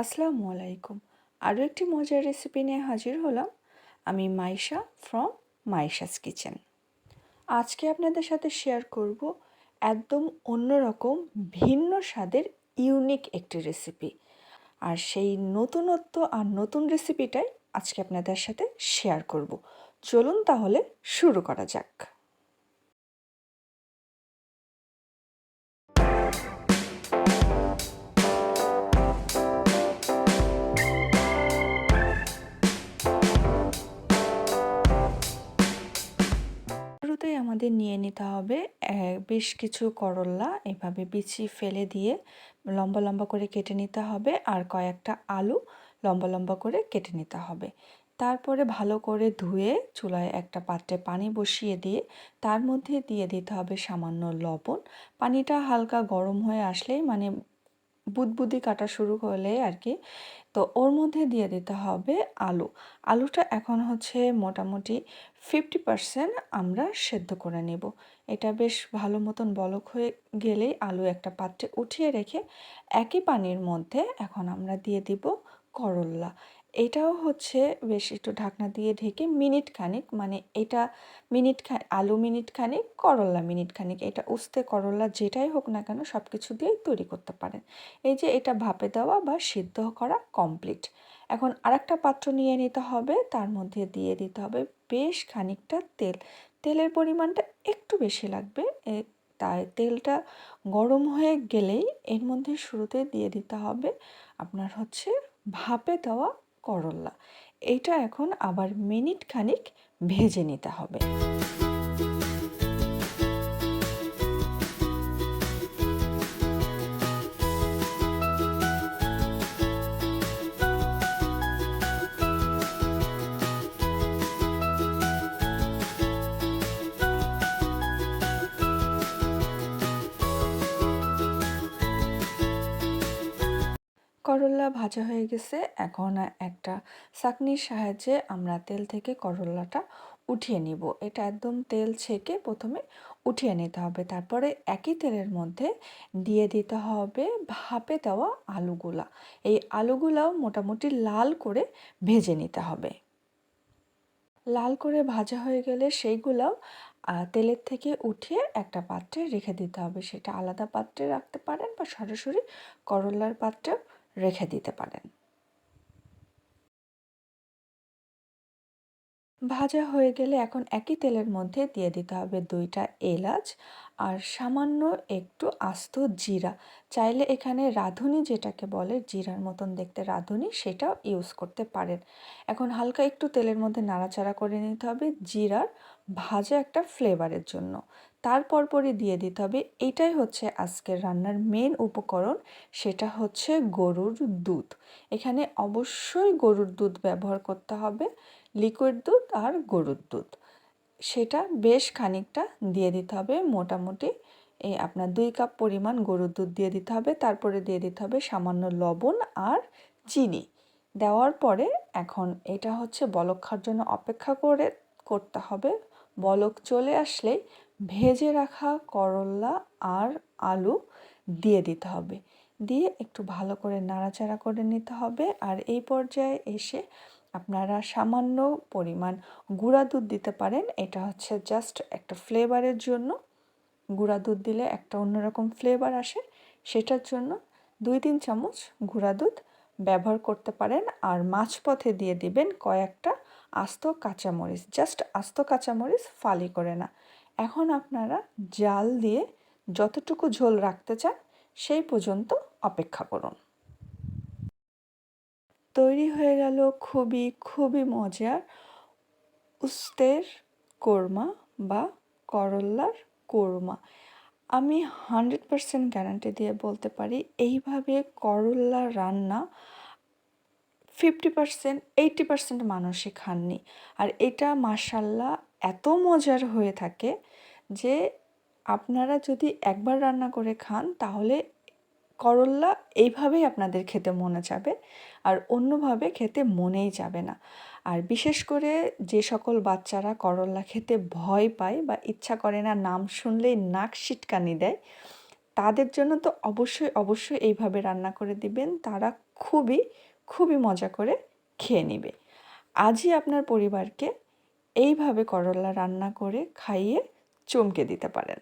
আসসালামু আলাইকুম। আরও একটি মজার রেসিপি নিয়ে হাজির হলাম। আমি মাইশা ফ্রম মাইশাস কিচেন। আজকে আপনাদের সাথে শেয়ার করব একদম অন্যরকম ভিন্ন স্বাদের ইউনিক একটি রেসিপি। আর সেই নতুনত্ব আর নতুন রেসিপিটাই আজকে আপনাদের সাথে শেয়ার করব। চলুন তাহলে শুরু করা যাক। শুরুতেই আমাদের নিয়ে নিতে হবে বেশ কিছু করল্লা এভাবে বিচি ফেলে দিয়ে লম্বা লম্বা করে কেটে নিতে হবে, আর কয়েকটা আলু লম্বা লম্বা করে কেটে নিতে হবে। তারপরে ভালো করে ধুয়ে চুলায় একটা পাত্রে পানি বসিয়ে দিয়ে তার মধ্যে দিয়ে দিতে হবে সামান্য লবণ। পানিটা হালকা গরম হয়ে আসলেই বুদবুদি কাটা শুরু হলে আর কি, তো ওর মধ্যে দিয়ে দিতে হবে আলুটা এখন হচ্ছে মোটামুটি 50% আমরা সেদ্ধ করে নেব। এটা বেশ ভালো মতন বলক হয়ে গেলেই আলু একটা পাত্রে উঠিয়ে রেখে একই পানির মধ্যে এখন আমরা দিয়ে দিব করল্লা। এটাও হচ্ছে বেশ একটু ঢাকনা দিয়ে ঢেকে মিনিট খানিক, এটা আলু মিনিট খানিক, করল্লা মিনিট খানিক, এটা উস্তে করল্লা যেটাই হোক না কেন সব কিছু দিয়েই তৈরি করতে পারেন। এই যে এটা ভাপে দেওয়া বা সিদ্ধ করা কমপ্লিট। এখন আরেকটা পাত্র নিয়ে নিতে হবে, তার মধ্যে দিয়ে দিতে হবে বেশ খানিকটা তেল। তেলের পরিমাণটা একটু বেশি লাগবে। তাই তেলটা গরম হয়ে গেলেই এর মধ্যে শুরুতে দিয়ে দিতে হবে আপনার হচ্ছে ভাপে দেওয়া করল্লা। এইটা এখন আবার মিনিট খানিক ভেজে নিতে হবে। করল্লা ভাজা হয়ে গেছে। এখন একটা ছাঁকনির সাহায্যে আমরা তেল থেকে করল্লাটা উঠিয়ে নিব। এটা একদম তেল ছেঁকে প্রথমে উঠিয়ে নিতে হবে। তারপরে একই তেলের মধ্যে দিয়ে দিতে হবে ভাপে দেওয়া আলুগুলা। এই আলুগুলাও মোটামুটি লাল করে ভেজে নিতে হবে। লাল করে ভাজা হয়ে গেলে সেইগুলাও তেলের থেকে উঠিয়ে একটা পাত্রে রেখে দিতে হবে। সেটা আলাদা পাত্রে রাখতে পারেন বা সরাসরি করল্লার পাত্রেও রেখে দিতে পারেন। ভাজা হয়ে গেলে এখন একই তেলের মধ্যে দিয়ে দিতে হবে 2টা এলাচ আর সামান্য একটু আস্ত জিরা। চাইলে এখানে রাঁধুনি যেটাকে বলে জিরার মতন দেখতে রাঁধুনি, সেটাও ইউজ করতে পারেন। এখন হালকা একটু তেলের মধ্যে নাড়াচাড়া করে নিতে হবে জিরার ভাজা একটা ফ্লেভারের জন্য। তারপর পরে দিয়ে দিতে হবে, এটাই হচ্ছে আজকের রান্নার মেন উপকরণ, সেটা হচ্ছে গরুর দুধ। এখানে অবশ্যই গরুর দুধ ব্যবহার করতে হবে, লিকুইড দুধ আর গরুর দুধ। সেটা বেশ খানিকটা দিয়ে দিতে হবে। মোটামুটি আপনার 2 কাপ পরিমাণ গরুর দুধ দিয়ে দিতে হবে। তারপরে দিয়ে দিতে হবে সামান্য লবণ আর চিনি। দেওয়ার পরে এখন এটা হচ্ছে বলক খাওয়ার জন্য অপেক্ষা করতে হবে। বলক চলে আসলেই ভেজে রাখা করল্লা আর আলু দিয়ে দিতে হবে। দিয়ে একটু ভালো করে নাড়াচাড়া করে নিতে হবে। আর এই পর্যায়ে এসে আপনারা সামান্য পরিমাণ গুঁড়া দুধ দিতে পারেন। এটা হচ্ছে জাস্ট একটা ফ্লেভারের জন্য। গুঁড়া দুধ দিলে একটা অন্যরকম ফ্লেভার আসে, সেটার জন্য 2-3 চামচ গুঁড়া দুধ ব্যবহার করতে পারেন। আর মাঝপথে দিয়ে দিবেন কয়েকটা আস্ত কাঁচামরিচ, জাস্ট আস্ত কাঁচামরিচ ফালি করে না। এখন আপনারা জাল দিয়ে যতটুকু ঝোল রাখতে চান সেই পর্যন্ত অপেক্ষা করুন। তৈরি হয়ে গেল খুবই খুবই মজার উস্তের কোরমা বা করল্লার কোরমা। আমি 100% গ্যারান্টি দিয়ে বলতে পারি এইভাবে করল্লা রান্না 50% 80% মানুষই খাননি। আর এটা মাশাল্লাহ এত মজার হয়ে থাকে যে আপনারা যদি একবার রান্না করে খান তাহলে করল্লা এইভাবেই আপনাদের খেতে মনে যাবে, আর অন্যভাবে খেতে মনেই যাবে না। আর বিশেষ করে যে সকল বাচ্চারা করল্লা খেতে ভয় পায় বা ইচ্ছা করে না, নাম শুনলেই নাক সিটকানি দেয়, তাদের জন্য তো অবশ্যই অবশ্যই এইভাবে রান্না করে দিবেন, তারা খুবই খুবই মজা করে খেয়ে নেবে। আজই আপনার পরিবারকে এইভাবে করলা রান্না করে খাইয়ে চমকে দিতে পারেন।